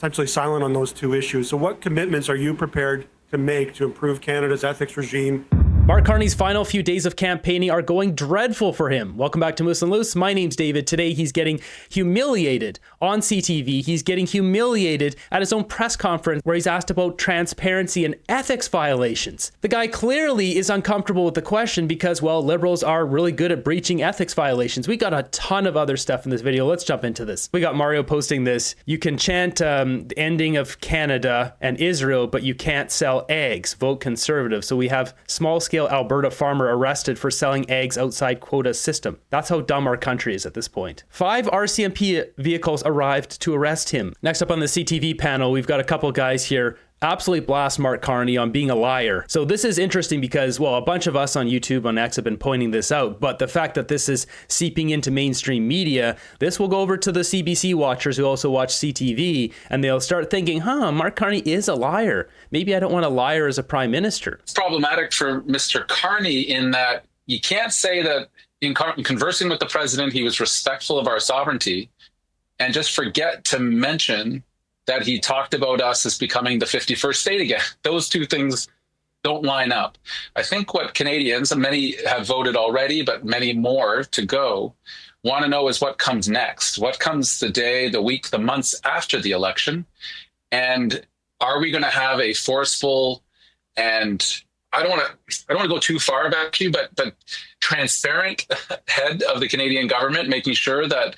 essentially silent on those two issues. So what commitments are you prepared to make to improve Canada's ethics regime? Mark Carney's final few days of campaigning are going dreadful for him. Welcome back to Moose and Loose. My name's David. Today he's getting humiliated on CTV. He's getting humiliated at his own press conference where he's asked about transparency and ethics violations. The guy clearly is uncomfortable with the question because, well, Liberals are really good at breaching ethics violations. We got a ton of other stuff in this video. Let's jump into this. We got Mario posting this. You can chant the ending of Canada and Israel, but you can't sell eggs. Vote Conservative. So we have small-scale Alberta farmer arrested for selling eggs outside quota system. That's how dumb our country is at this point. 5 RCMP vehicles arrived to arrest him. Next up on the CTV panel, we've got a couple guys here absolutely blast Mark Carney on being a liar. So this is interesting because, well, a bunch of us on YouTube, on X, have been pointing this out, but the fact that this is seeping into mainstream media, this will go over to the CBC watchers who also watch CTV, and they'll start thinking, Mark Carney is a liar. Maybe I don't want a liar as a prime minister. It's problematic for Mr. Carney in that you can't say that in conversing with the president, he was respectful of our sovereignty, and just forget to mention that he talked about us as becoming the 51st state again. Those two things don't line up. I think what Canadians, and many have voted already, but many more to go, want to know is what comes next. What comes the day, the week, the months after the election? And are we going to have a forceful and I don't want to go too far back to you, but transparent head of the Canadian government, making sure that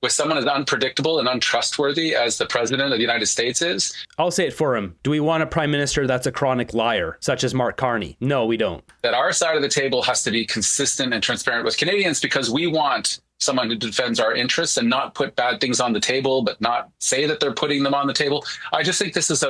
with someone as unpredictable and untrustworthy as the president of the United States is. I'll say it for him. Do we want a prime minister that's a chronic liar, such as Mark Carney? No, we don't. That our side of the table has to be consistent and transparent with Canadians because we want someone who defends our interests and not put bad things on the table, but not say that they're putting them on the table. I just think this is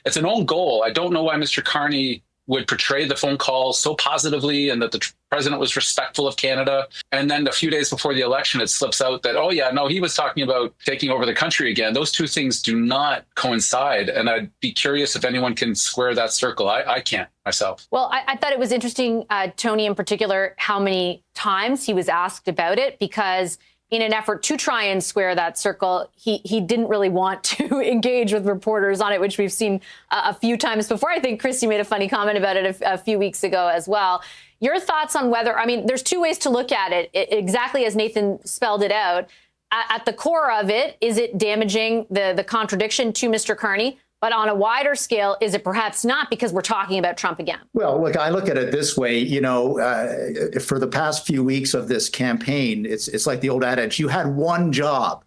it's an own goal. I don't know why Mr. Carney would portray the phone call so positively and that the president was respectful of Canada. And then a few days before the election, it slips out that, oh yeah, no, he was talking about taking over the country again. Those two things do not coincide. And I'd be curious if anyone can square that circle. I can't myself. Well, I thought it was interesting, Tony in particular, how many times he was asked about it, because in an effort to try and square that circle, he didn't really want to engage with reporters on it, which we've seen a few times before. I think Christy made a funny comment about it a few weeks ago as well. Your thoughts on whether, I mean, there's two ways to look at it, exactly as Nathan spelled it out. At the core of it, is it damaging the contradiction to Mr. Carney? But on a wider scale, is it perhaps not, because we're talking about Trump again? Well, look, I look at it this way, for the past few weeks of this campaign, it's like the old adage, you had one job.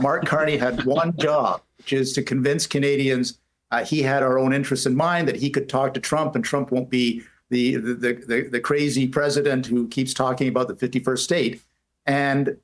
Mark Carney had one job, which is to convince Canadians he had our own interests in mind, that he could talk to Trump and Trump won't be the crazy president who keeps talking about the 51st state. And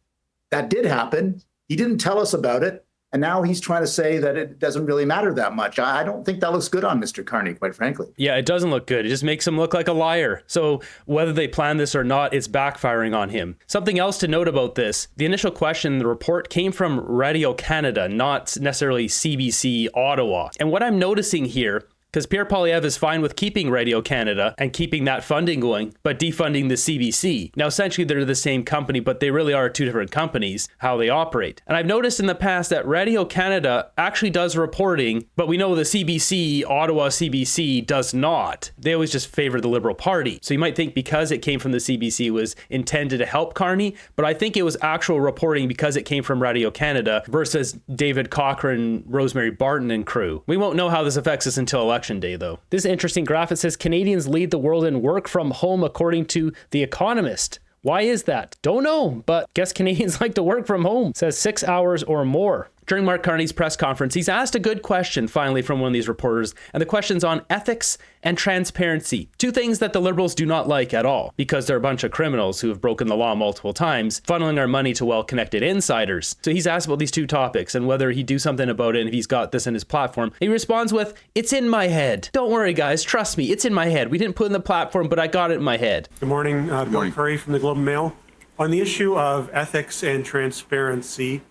that did happen. He didn't tell us about it. And now he's trying to say that it doesn't really matter that much. I don't think that looks good on Mr. Carney, quite frankly. Yeah, it doesn't look good. It just makes him look like a liar. So whether they plan this or not, it's backfiring on him. Something else to note about this, the initial question in the report came from Radio Canada, not necessarily CBC Ottawa. And what I'm noticing here, because Pierre Poilievre is fine with keeping Radio Canada and keeping that funding going, but defunding the CBC. Now, essentially, they're the same company, but they really are two different companies, how they operate. And I've noticed in the past that Radio Canada actually does reporting, but we know the CBC, Ottawa CBC, does not. They always just favor the Liberal Party. So you might think because it came from the CBC was intended to help Carney, but I think it was actual reporting because it came from Radio Canada versus David Cochrane, Rosemary Barton, and crew. We won't know how this affects us until election day, though. This is an interesting graph. It says Canadians lead the world in work from home, according to The Economist. Why is that? Don't know, but guess Canadians like to work from home. It says 6 hours or more. During Mark Carney's press conference, he's asked a good question, finally, from one of these reporters, and the question's on ethics and transparency. Two things that the Liberals do not like at all, because they're a bunch of criminals who have broken the law multiple times, funneling our money to well-connected insiders. So he's asked about these two topics and whether he'd do something about it, and if he's got this in his platform. He responds with, "It's in my head. Don't worry, guys. Trust me. It's in my head. We didn't put it in the platform, but I got it in my head." Good morning. Bill Curry from the Globe and Mail. On the issue of ethics and transparency,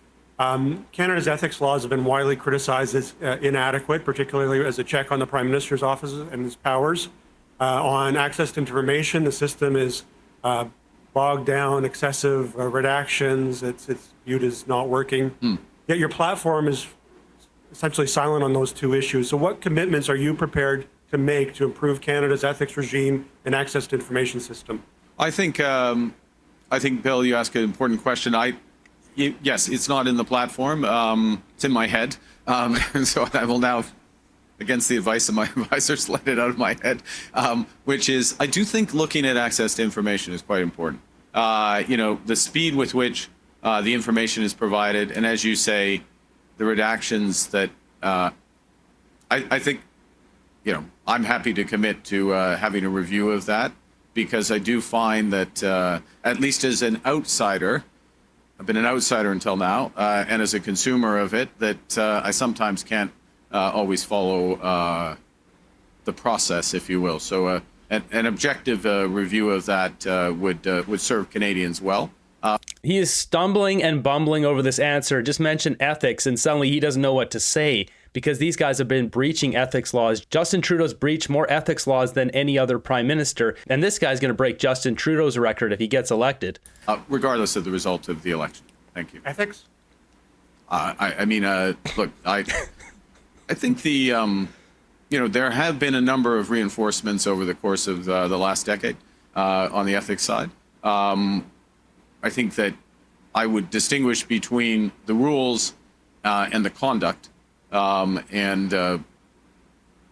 Canada's ethics laws have been widely criticized as inadequate, particularly as a check on the Prime Minister's office and his powers. On access to information, the system is bogged down, excessive redactions. It's viewed as not working. Yet your platform is essentially silent on those two issues. So what commitments are you prepared to make to improve Canada's ethics regime and access to information system? I think, Bill, you ask an important question. Yes, it's not in the platform. It's in my head. And so I will now, against the advice of my advisors, let it out of my head, which is, I do think looking at access to information is quite important. The speed with which the information is provided, and as you say, the redactions that I think, I'm happy to commit to having a review of that, because I do find that, at least as an outsider, I've been an outsider until now, and as a consumer of it, that I sometimes can't always follow the process, if you will. So an objective review of that would serve Canadians well. He is stumbling and bumbling over this answer. Just mention ethics, and suddenly he doesn't know what to say, because these guys have been breaching ethics laws. Justin Trudeau's breached more ethics laws than any other prime minister, and this guy's going to break Justin Trudeau's record if he gets elected. Regardless of the result of the election. Thank you. Ethics? Look, I think there have been a number of reinforcements over the course of the last decade on the ethics side. I think that I would distinguish between the rules and the conduct. And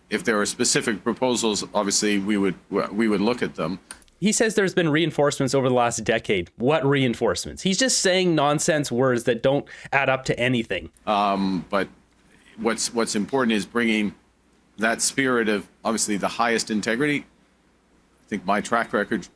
if there are specific proposals, obviously we would look at them. He says there's been reinforcements over the last decade. What reinforcements? He's just saying nonsense words that don't add up to anything. But what's important is bringing that spirit of obviously the highest integrity. I think my track record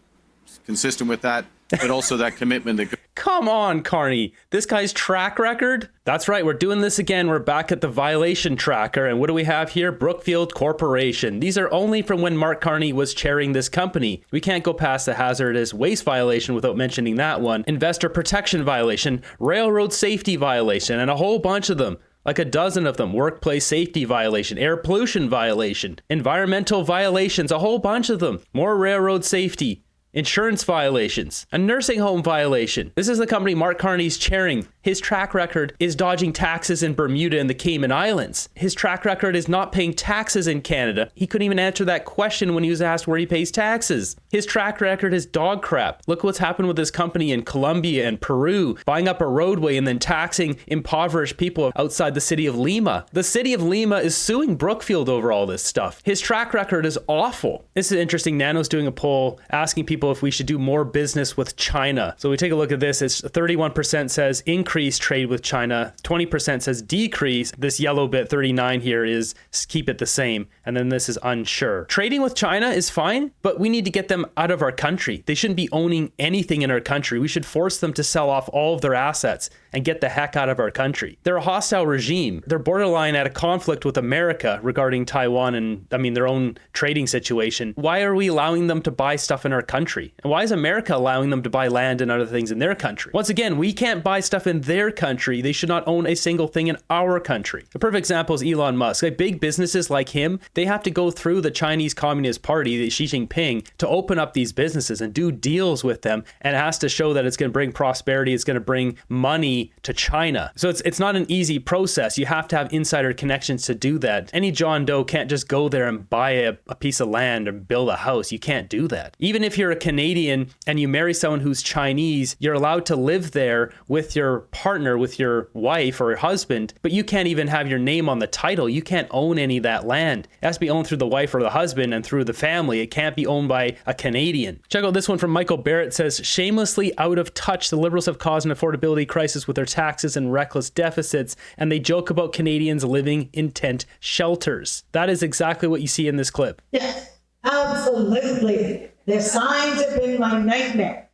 is consistent with that, but also that commitment that. Come on, Carney. This guy's track record? That's right, we're doing this again. We're back at the violation tracker. And what do we have here? Brookfield Corporation. These are only from when Mark Carney was chairing this company. We can't go past the hazardous waste violation without mentioning that one. Investor protection violation, railroad safety violation, and a whole bunch of them. Like a dozen of them. Workplace safety violation, air pollution violation, environmental violations, a whole bunch of them. More railroad safety. Insurance violations, a nursing home violation. This is the company Mark Carney's chairing. His track record is dodging taxes in Bermuda and the Cayman Islands. His track record is not paying taxes in Canada. He couldn't even answer that question when he was asked where he pays taxes. His track record is dog crap. Look what's happened with this company in Colombia and Peru, buying up a roadway and then taxing impoverished people outside the city of Lima. The city of Lima is suing Brookfield over all this stuff. His track record is awful. This is interesting. Nano's doing a poll asking people if we should do more business with China. So we take a look at this. It's 31% says increase trade with China. 20% says decrease. This yellow bit, 39 here, is keep it the same. And then this is unsure. Trading with China is fine, but we need to get them out of our country. They shouldn't be owning anything in our country. We should force them to sell off all of their assets and get the heck out of our country. They're a hostile regime. They're borderline at a conflict with America regarding Taiwan and, their own trading situation. Why are we allowing them to buy stuff in our country? And why is America allowing them to buy land and other things in their country? Once again, we can't buy stuff in their country. They should not own a single thing in our country. A perfect example is Elon Musk. Like big businesses like him, they have to go through the Chinese Communist Party, the Xi Jinping, to open up these businesses and do deals with them. And it has to show that it's going to bring prosperity. It's going to bring money to China. So it's not an easy process. You have to have insider connections to do that. Any John Doe can't just go there and buy a piece of land and build a house. You can't do that. Even if you're a Canadian and you marry someone who's Chinese, you're allowed to live there with your partner, with your wife or your husband, but you can't even have your name on the title. You can't own any of that land. It has to be owned through the wife or the husband and through the family. It can't be owned by a Canadian. Check out this one from Michael Barrett. It says, shamelessly out of touch, the Liberals have caused an affordability crisis with their taxes and reckless deficits, and they joke about Canadians living in tent shelters. That is exactly what you see in this clip. Yes, absolutely. The signs have been my nightmare.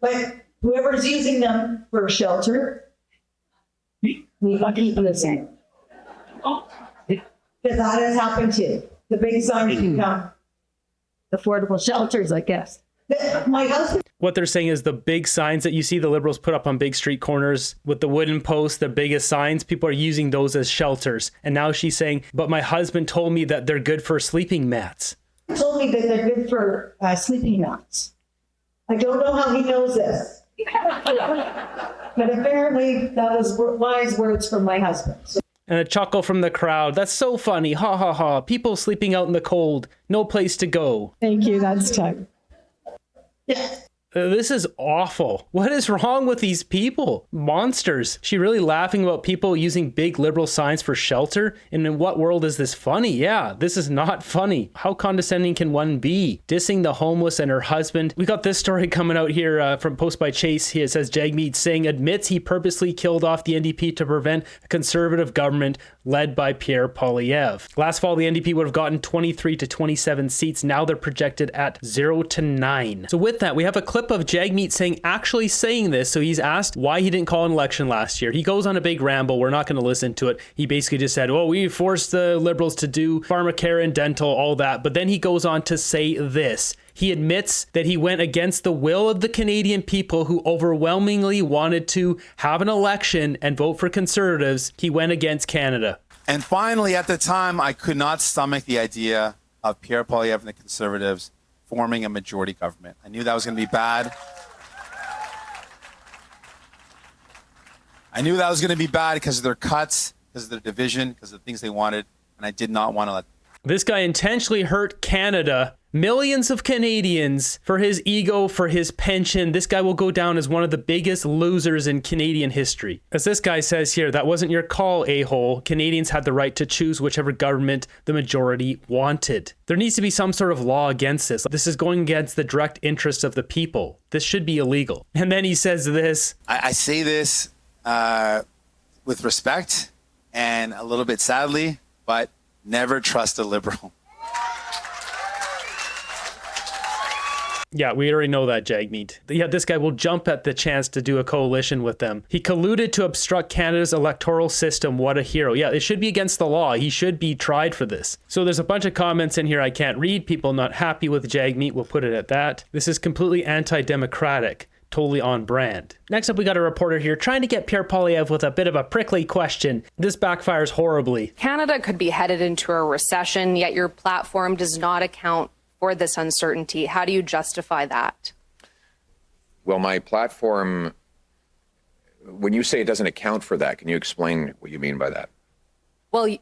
But whoever's using them for a shelter, we keep listening. Because that has happened too. The big signs become affordable shelters, I guess. My husband. What they're saying is the big signs that you see the Liberals put up on big street corners with the wooden posts, the biggest signs, people are using those as shelters. And now she's saying, but my husband told me that they're good for sleeping mats. He told me that they're good for sleeping mats. I don't know how he knows this. But apparently that was wise words from my husband. So And a chuckle from the crowd. That's so funny. Ha ha ha. People sleeping out in the cold. No place to go. Thank you. That's time. This is awful. What is wrong with these people? Monsters. She really laughing about people using big liberal signs for shelter? And in what world is this funny? Yeah, this is not funny. How condescending can one be? Dissing the homeless and her husband. We got this story coming out here from Post by Chase. It says Jagmeet Singh admits he purposely killed off the NDP to prevent a conservative government led by Pierre Poilievre. Last fall, the NDP would have gotten 23 to 27 seats. Now they're projected at 0 to 9. So with that, we have a clip of Jagmeet Singh actually saying this. So he's asked why he didn't call an election last year. He goes on a big ramble. We're not going to listen to it. He basically just said, well, we forced the Liberals to do pharmacare and dental, all that. But then he goes on to say this. He admits that he went against the will of the Canadian people who overwhelmingly wanted to have an election and vote for Conservatives. He went against Canada. And finally, at the time, I could not stomach the idea of Pierre Poilievre and the Conservatives forming a majority government. I knew that was going to be bad. I knew that was going to be bad because of their cuts, because of their division, because of the things they wanted, and I did not want to let them. This guy intentionally hurt Canada, millions of Canadians, for his ego, for his pension. This guy will go down as one of the biggest losers in Canadian history. As this guy says here, that wasn't your call, a-hole. Canadians had the right to choose whichever government the majority wanted. There needs to be some sort of law against this. This is going against the direct interests of the people. This should be illegal. And then he says this. I say this with respect and a little bit sadly, but never trust a Liberal. Yeah, we already know that, Jagmeet. Yeah, this guy will jump at the chance to do a coalition with them. He colluded to obstruct Canada's electoral system. What a hero. Yeah, it should be against the law. He should be tried for this. So there's a bunch of comments in here I can't read. People not happy with Jagmeet. We'll put it at that. This is completely anti-democratic. Totally on brand. Next up, we got a reporter here trying to get Pierre Poilievre with a bit of a prickly question. This backfires horribly. Canada could be headed into a recession, yet your platform does not account for this uncertainty. How do you justify that? Well, my platform, when you say it doesn't account for that, can you explain what you mean by that? Well,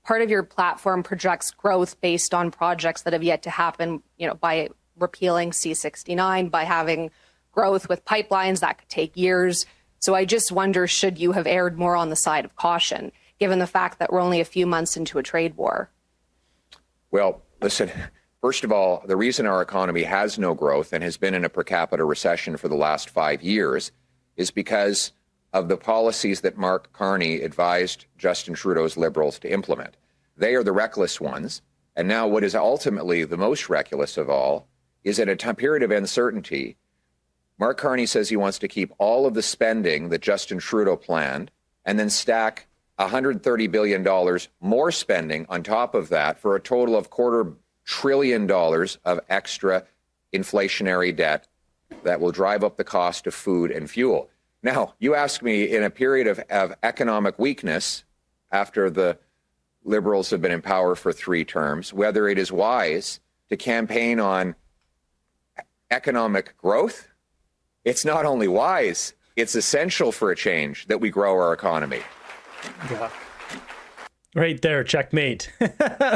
part of your platform projects growth based on projects that have yet to happen, by repealing C-69, by having growth with pipelines that could take years. So I just wonder, should you have erred more on the side of caution, given the fact that we're only a few months into a trade war? Well, listen, first of all, the reason our economy has no growth and has been in a per capita recession for the last 5 years is because of the policies that Mark Carney advised Justin Trudeau's Liberals to implement. They are the reckless ones. And now what is ultimately the most reckless of all is at a period of uncertainty, Mark Carney says he wants to keep all of the spending that Justin Trudeau planned and then stack $130 billion more spending on top of that for a total of $250 billion of extra inflationary debt that will drive up the cost of food and fuel. Now, you ask me, in a period of economic weakness, after the Liberals have been in power for 3 terms, whether it is wise to campaign on economic growth. It's not only wise, it's essential for a change that we grow our economy. Yeah. Right there, checkmate.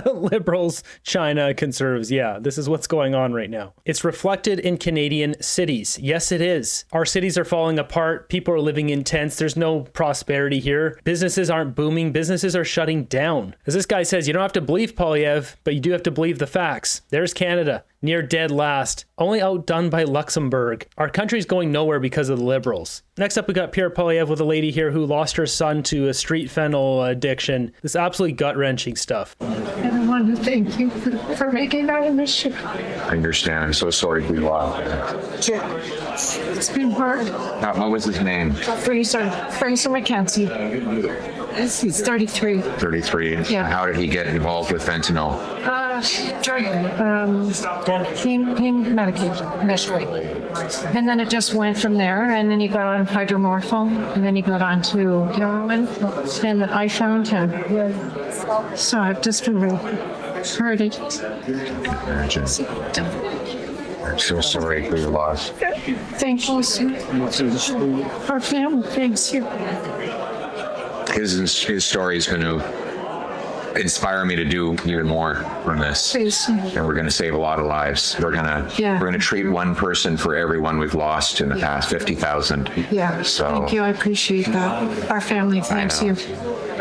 Liberals, China, Conservatives. Yeah, this is what's going on right now. It's reflected in Canadian cities. Yes, it is. Our cities are falling apart. People are living in tents. There's no prosperity here. Businesses aren't booming. Businesses are shutting down. As this guy says, you don't have to believe Poilievre, but you do have to believe the facts. There's Canada, near dead last, only outdone by Luxembourg. Our country's going nowhere because of the Liberals. Next up, we got Pierre Poilievre with a lady here who lost her son to a street fentanyl addiction. This absolutely gut-wrenching stuff. I want to thank you for making that an issue. I understand. I'm so sorry for your loss. It's been hard. What was his name? Fraser McKenzie. He's 33. 33. Yeah. How did he get involved with fentanyl? Pain medication initially. And then it just went from there. And then he got on hydromorphone. And then he got on to heroin. And I found him. So I've just been really hurting. Imagine. I'm so sorry for your loss. Thank you, sir. Our family thanks you. his story is going to inspire me to do even more from this. Please. And we're going to save a lot of lives. We're going to treat one person for everyone we've lost in the past, 50,000. Yeah. So thank you. I appreciate that. Our family thanks you.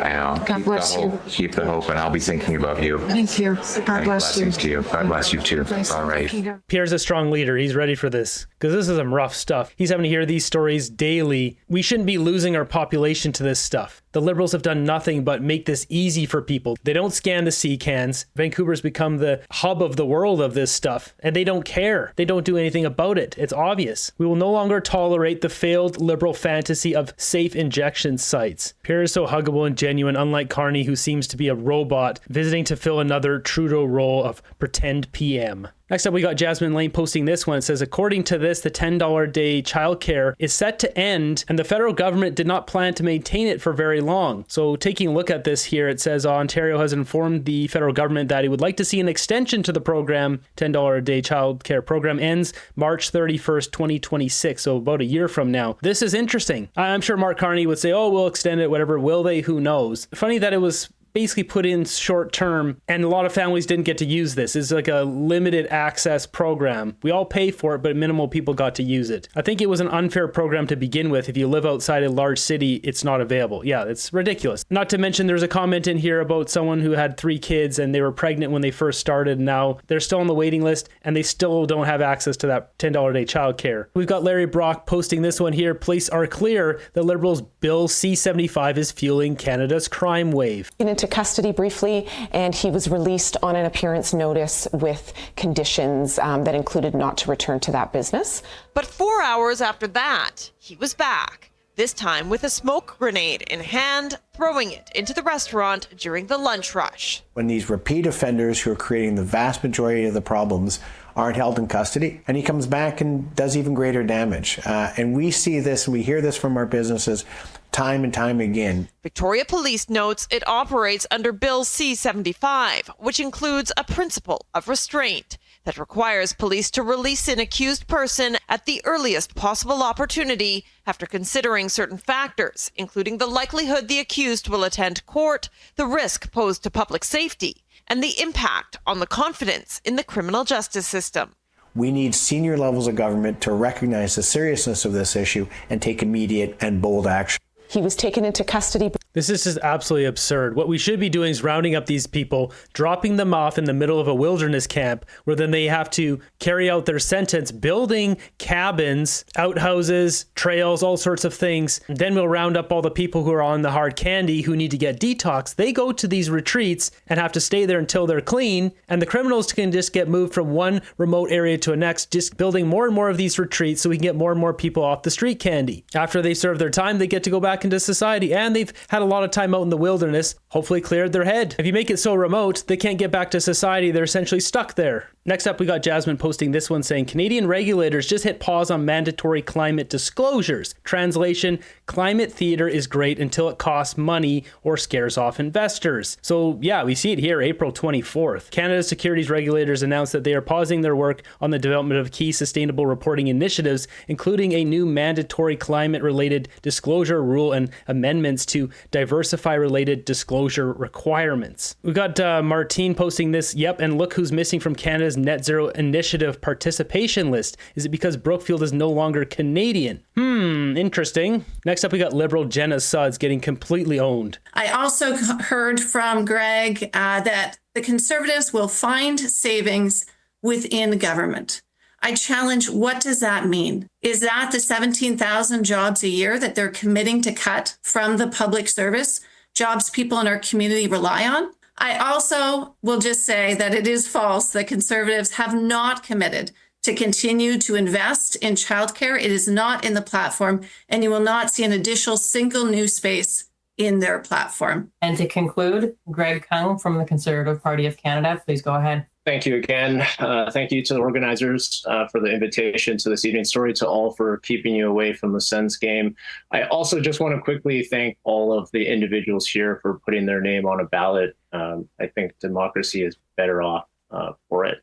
I know. God bless you. Keep the hope, and I'll be thinking about you. Thank you. God bless you. Blessings to you. God bless you too. All right. Pierre's a strong leader. He's ready for this because this is some rough stuff. He's having to hear these stories daily. We shouldn't be losing our population to this stuff. The Liberals have done nothing but make this easy for people. They don't scan the C-cans. Vancouver's become the hub of the world of this stuff, and they don't care. They don't do anything about it. It's obvious. We will no longer tolerate the failed Liberal fantasy of safe injection sites. Pierre is so huggable and genuine, unlike Carney, who seems to be a robot visiting to fill another Trudeau role of pretend PM. Next up, we got Jasmine Lane posting this one. It says, according to this, the $10 a day childcare is set to end, and the federal government did not plan to maintain it for very long. So taking a look at this here, it says Ontario has informed the federal government that it would like to see an extension to the program. $10 a day childcare program ends March 31st, 2026, so about a year from now. This is interesting. I'm sure Mark Carney would say, oh, we'll extend it, whatever. Will they? Who knows? Funny that it was basically put in short term, and a lot of families didn't get to use this. It's like a limited access program. We all pay for it, but minimal people got to use it. I think it was an unfair program to begin with. If you live outside a large city, it's not available. Yeah, it's ridiculous. Not to mention there's a comment in here about someone who had 3 kids and they were pregnant when they first started. And now they're still on the waiting list and they still don't have access to that $10 a day childcare. We've got Larry Brock posting this one here. Police are clear the Liberals' Bill C-75 is fueling Canada's crime wave. Into custody briefly, and he was released on an appearance notice with conditions that included not to return to that business. But 4 hours after that, he was back, this time with a smoke grenade in hand, throwing it into the restaurant during the lunch rush. When these repeat offenders who are creating the vast majority of the problems aren't held in custody, and he comes back and does even greater damage. And we see this and we hear this from our businesses time and time again. Victoria Police notes it operates under Bill C-75, which includes a principle of restraint that requires police to release an accused person at the earliest possible opportunity after considering certain factors, including the likelihood the accused will attend court, the risk posed to public safety, and the impact on the confidence in the criminal justice system. We need senior levels of government to recognize the seriousness of this issue and take immediate and bold action. He was taken into custody. This is just absolutely absurd. What we should be doing is rounding up these people, dropping them off in the middle of a wilderness camp where then they have to carry out their sentence, building cabins, outhouses, trails, all sorts of things. And then we'll round up all the people who are on the hard candy who need to get detox. They go to these retreats and have to stay there until they're clean. And the criminals can just get moved from one remote area to the next, just building more and more of these retreats so we can get more and more people off the street candy. After they serve their time, they get to go back into society, and they've had a lot of time out in the wilderness, hopefully cleared their head. If you make it so remote, they can't get back to society. They're essentially stuck there. Next up, we got Jasmine posting this one saying, Canadian regulators just hit pause on mandatory climate disclosures. Translation, climate theater is great until it costs money or scares off investors. So yeah, we see it here, April 24th. Canada's securities regulators announced that they are pausing their work on the development of key sustainable reporting initiatives, including a new mandatory climate-related disclosure rule and amendments to diversify-related disclosure requirements. We got Martine posting this, yep, and look who's missing from Canada's Net Zero Initiative participation list. Is it because Brookfield is no longer Canadian? Interesting. Next up, we got Liberal Jenna Sudds getting completely owned. I also heard from Greg that the Conservatives will find savings within government. I challenge, what does that mean? Is that the 17,000 jobs a year that they're committing to cut from the public service, jobs people in our community rely on? I also will just say that it is false that Conservatives have not committed to continue to invest in childcare. It is not in the platform, and you will not see an additional single new space in their platform. And to conclude, Greg Kung from the Conservative Party of Canada, please go ahead. Thank you again. Thank you to the organizers for the invitation to this evening's story, to all for keeping you away from the Sens game. I also just want to quickly thank all of the individuals here for putting their name on a ballot. I think democracy is better off for it.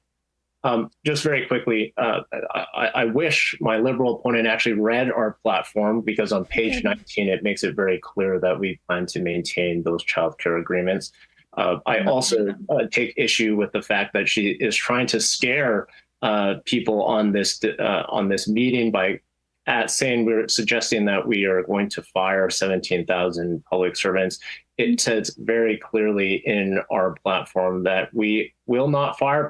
Just very quickly, I wish my Liberal opponent actually read our platform, because on page 19, it makes it very clear that we plan to maintain those childcare agreements. I also take issue with the fact that she is trying to scare people on this meeting by we're suggesting that we are going to fire 17,000 public servants. It says very clearly in our platform that we will not fire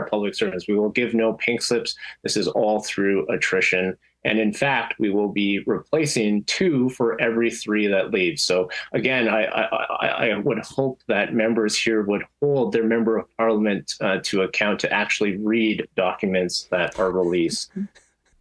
public servants. We will give no pink slips. This is all through attrition. And in fact, we will be replacing 2 for every 3 that leave. So again, I would hope that members here would hold their member of parliament to account to actually read documents that are released.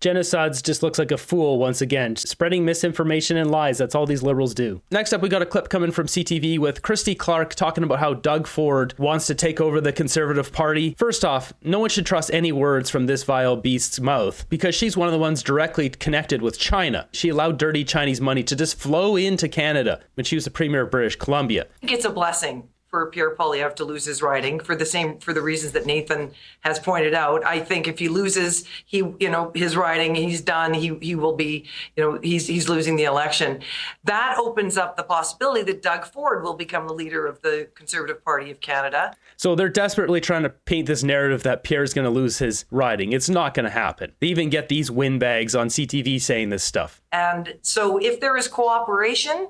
Genocides just looks like a fool once again, spreading misinformation and lies. That's all these liberals do. Next up, we got a clip coming from CTV with Christy Clark talking about how Doug Ford wants to take over the Conservative Party. First off, no one should trust any words from this vile beast's mouth, because she's one of the ones directly connected with China. She allowed dirty Chinese money to just flow into Canada when she was the Premier of British Columbia. I think it's a blessing for Pierre Poilievre to lose his riding for the reasons that Nathan has pointed out. I think if he loses his riding, he's done. He will be, he's losing the election. That opens up the possibility that Doug Ford will become the leader of the Conservative Party of Canada. So they're desperately trying to paint this narrative that Pierre's going to lose his riding. It's not going to happen. They even get these windbags on CTV saying this stuff. And so if there is cooperation,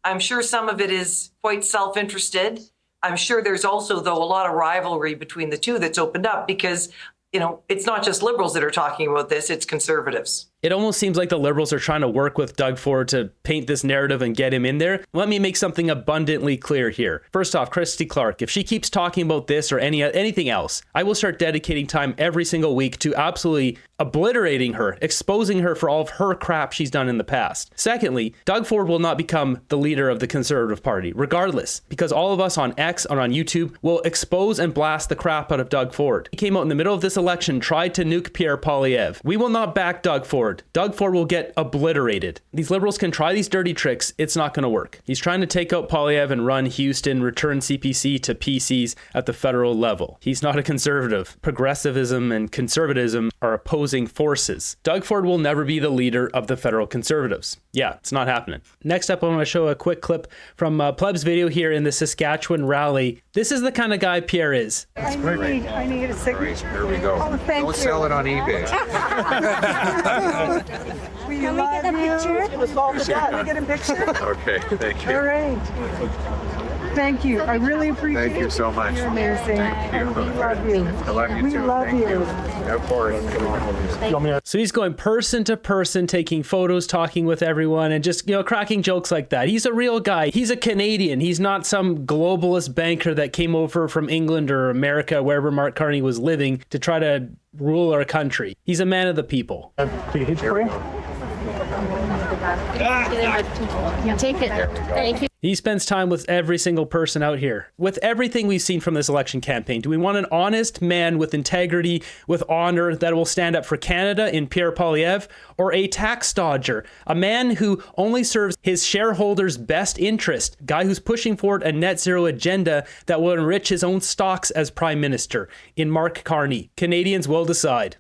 I'm sure some of it is quite self-interested. I'm sure there's also, though, a lot of rivalry between the two that's opened up because, it's not just Liberals that are talking about this, it's Conservatives. It almost seems like the Liberals are trying to work with Doug Ford to paint this narrative and get him in there. Let me make something abundantly clear here. First off, Christy Clark, if she keeps talking about this or anything else, I will start dedicating time every single week to absolutely obliterating her, exposing her for all of her crap she's done in the past. Secondly, Doug Ford will not become the leader of the Conservative Party, regardless, because all of us on X and on YouTube will expose and blast the crap out of Doug Ford. He came out in the middle of this election, tried to nuke Pierre Poilievre. We will not back Doug Ford. Doug Ford will get obliterated. These Liberals can try these dirty tricks. It's not going to work. He's trying to take out Poilievre and run Houston, return CPC to PCs at the federal level. He's not a conservative. Progressivism and conservatism are opposing forces. Doug Ford will never be the leader of the federal Conservatives. Yeah, it's not happening. Next up, I want to show a quick clip from Pleb's video here in the Saskatchewan rally. This is the kind of guy Pierre is. I need a signature. There we go. Oh, thank Don't you. sell it on eBay. Can we get a picture? Can we get a picture? Okay, thank you. All right. Thank you. I really appreciate it. Thank you so much. You're amazing. Thank you. We love you. I love you we too. love Thank you. Of course. So he's going person to person, taking photos, talking with everyone, and just, cracking jokes like that. He's a real guy. He's a Canadian. He's not some globalist banker that came over from England or America, wherever Mark Carney was living, to try to rule our country. He's a man of the people. Take it. Thank you. He spends time with every single person out here. With everything we've seen from this election campaign, do we want an honest man with integrity, with honor, that will stand up for Canada in Pierre Poilievre, or a tax dodger, a man who only serves his shareholders' best interest, guy who's pushing forward a net zero agenda that will enrich his own stocks as prime minister in Mark Carney? Canadians will decide.